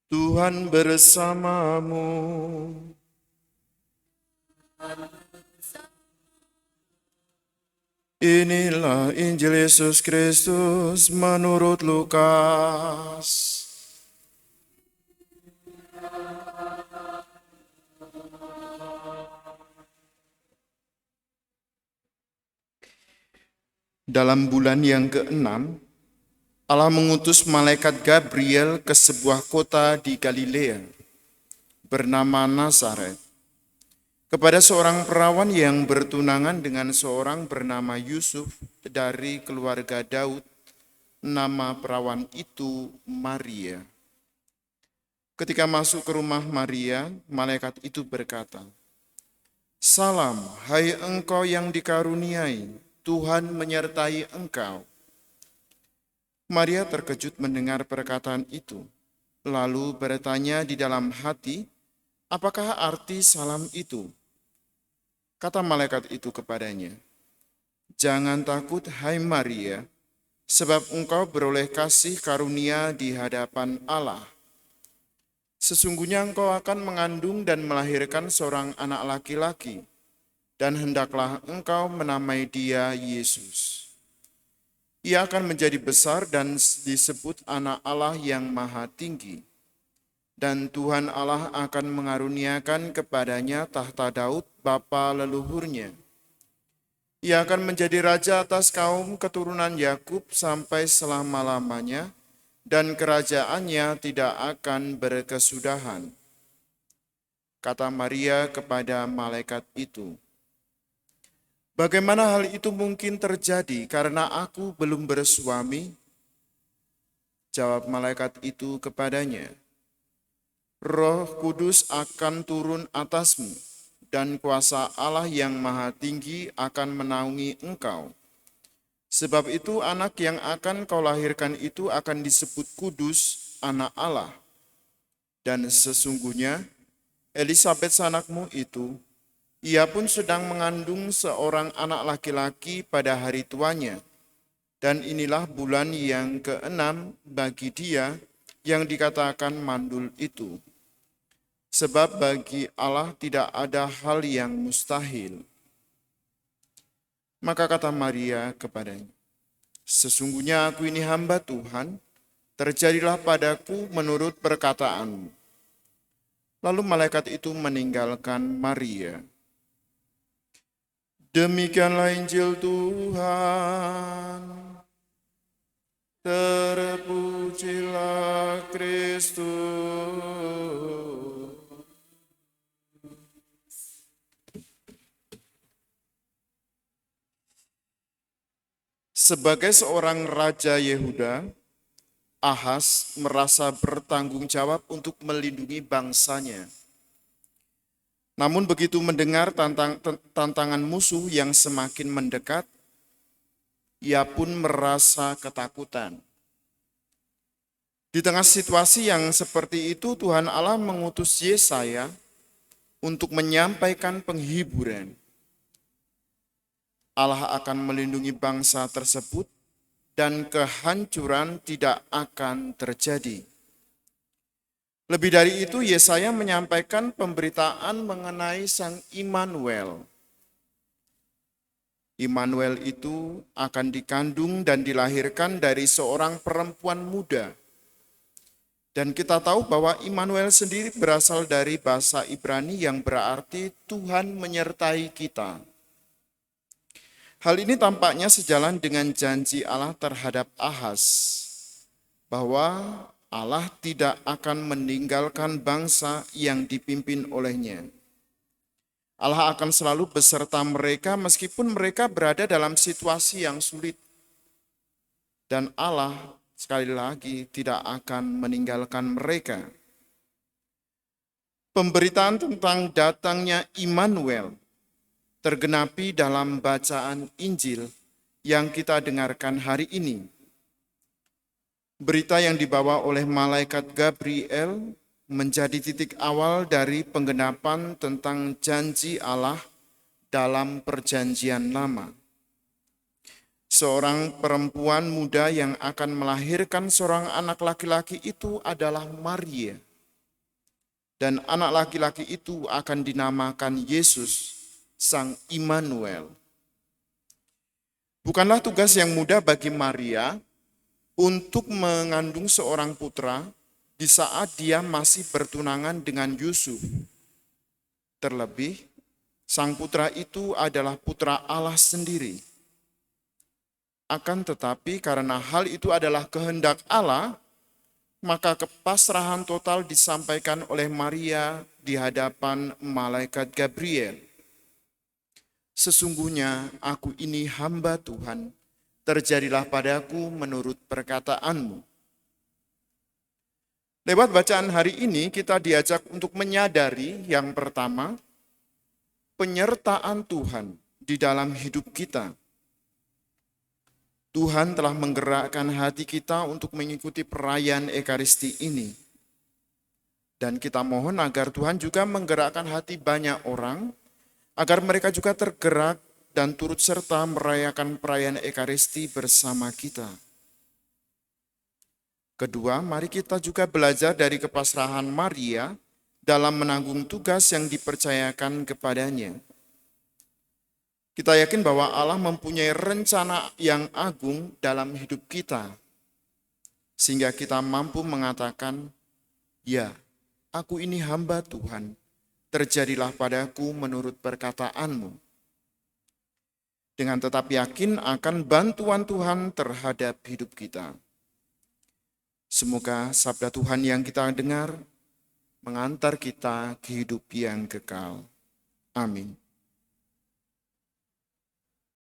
Tuhan bersamamu. Inilah Injil Yesus Kristus menurut Lukas. Dalam bulan yang ke-6, Allah mengutus malaikat Gabriel ke sebuah kota di Galilea bernama Nazaret kepada seorang perawan yang bertunangan dengan seorang bernama Yusuf dari keluarga Daud. Nama perawan itu Maria. Ketika masuk ke rumah Maria, malaikat itu berkata, "Salam, hai engkau yang dikaruniai, Tuhan menyertai engkau." Maria terkejut mendengar perkataan itu, lalu bertanya di dalam hati, apakah arti salam itu? Kata malaikat itu kepadanya, "Jangan takut, hai Maria, sebab engkau beroleh kasih karunia di hadapan Allah. Sesungguhnya engkau akan mengandung dan melahirkan seorang anak laki-laki, dan hendaklah engkau menamai dia Yesus. Ia akan menjadi besar dan disebut Anak Allah yang Maha Tinggi. Dan Tuhan Allah akan mengaruniakan kepadanya tahta Daud, bapa leluhurnya. Ia akan menjadi raja atas kaum keturunan Yakub sampai selama-lamanya, dan kerajaannya tidak akan berkesudahan." Kata Maria kepada malaikat itu, "Bagaimana hal itu mungkin terjadi karena aku belum bersuami?" Jawab malaikat itu kepadanya, "Roh Kudus akan turun atasmu, dan kuasa Allah yang Maha Tinggi akan menaungi engkau. Sebab itu anak yang akan kau lahirkan itu akan disebut kudus, Anak Allah. Dan sesungguhnya Elisabet anakmu itu, ia pun sedang mengandung seorang anak laki-laki pada hari tuanya. Dan inilah bulan yang ke-6 bagi dia yang dikatakan mandul itu. Sebab bagi Allah tidak ada hal yang mustahil." Maka kata Maria kepadanya, "Sesungguhnya aku ini hamba Tuhan, terjadilah padaku menurut perkataanmu." Lalu malaikat itu meninggalkan Maria. Demikianlah Injil Tuhan. Terpujilah Kristus. Sebagai seorang raja Yehuda, Ahaz merasa bertanggung jawab untuk melindungi bangsanya. Namun begitu mendengar tantangan musuh yang semakin mendekat, ia pun merasa ketakutan. Di tengah situasi yang seperti itu, Tuhan Allah mengutus Yesaya untuk menyampaikan penghiburan. Allah akan melindungi bangsa tersebut dan kehancuran tidak akan terjadi. Lebih dari itu, Yesaya menyampaikan pemberitaan mengenai Sang Immanuel. Immanuel itu akan dikandung dan dilahirkan dari seorang perempuan muda. Dan kita tahu bahwa Immanuel sendiri berasal dari bahasa Ibrani yang berarti Tuhan menyertai kita. Hal ini tampaknya sejalan dengan janji Allah terhadap Ahaz, bahwa Allah tidak akan meninggalkan bangsa yang dipimpin olehnya. Allah akan selalu beserta mereka meskipun mereka berada dalam situasi yang sulit. Dan Allah sekali lagi tidak akan meninggalkan mereka. Pemberitaan tentang datangnya Immanuel tergenapi dalam bacaan Injil yang kita dengarkan hari ini. Berita yang dibawa oleh malaikat Gabriel menjadi titik awal dari penggenapan tentang janji Allah dalam Perjanjian Lama. Seorang perempuan muda yang akan melahirkan seorang anak laki-laki itu adalah Maria. dan anak laki-laki itu akan dinamakan Yesus, Sang Immanuel. Bukanlah tugas yang mudah bagi Maria untuk mengandung seorang putra di saat dia masih bertunangan dengan Yusuf. Terlebih, sang putra itu adalah putra Allah sendiri. Akan tetapi karena hal itu adalah kehendak Allah, maka kepasrahan total disampaikan oleh Maria di hadapan malaikat Gabriel. Sesungguhnya aku ini hamba Tuhan, terjadilah padaku menurut perkataanmu. Lewat bacaan hari ini kita diajak untuk menyadari yang pertama, penyertaan Tuhan di dalam hidup kita. Tuhan telah menggerakkan hati kita untuk mengikuti perayaan Ekaristi ini. Dan kita mohon agar Tuhan juga menggerakkan hati banyak orang, agar mereka juga tergerak dan turut serta merayakan perayaan Ekaristi bersama kita. Kedua, mari kita juga belajar dari kepasrahan Maria dalam menanggung tugas yang dipercayakan kepadanya. Kita yakin bahwa Allah mempunyai rencana yang agung dalam hidup kita, sehingga kita mampu mengatakan, ya, aku ini hamba Tuhan, terjadilah padaku menurut perkataanmu. Dengan tetap yakin akan bantuan Tuhan terhadap hidup kita. Semoga sabda Tuhan yang kita dengar mengantar kita ke hidup yang kekal. Amin.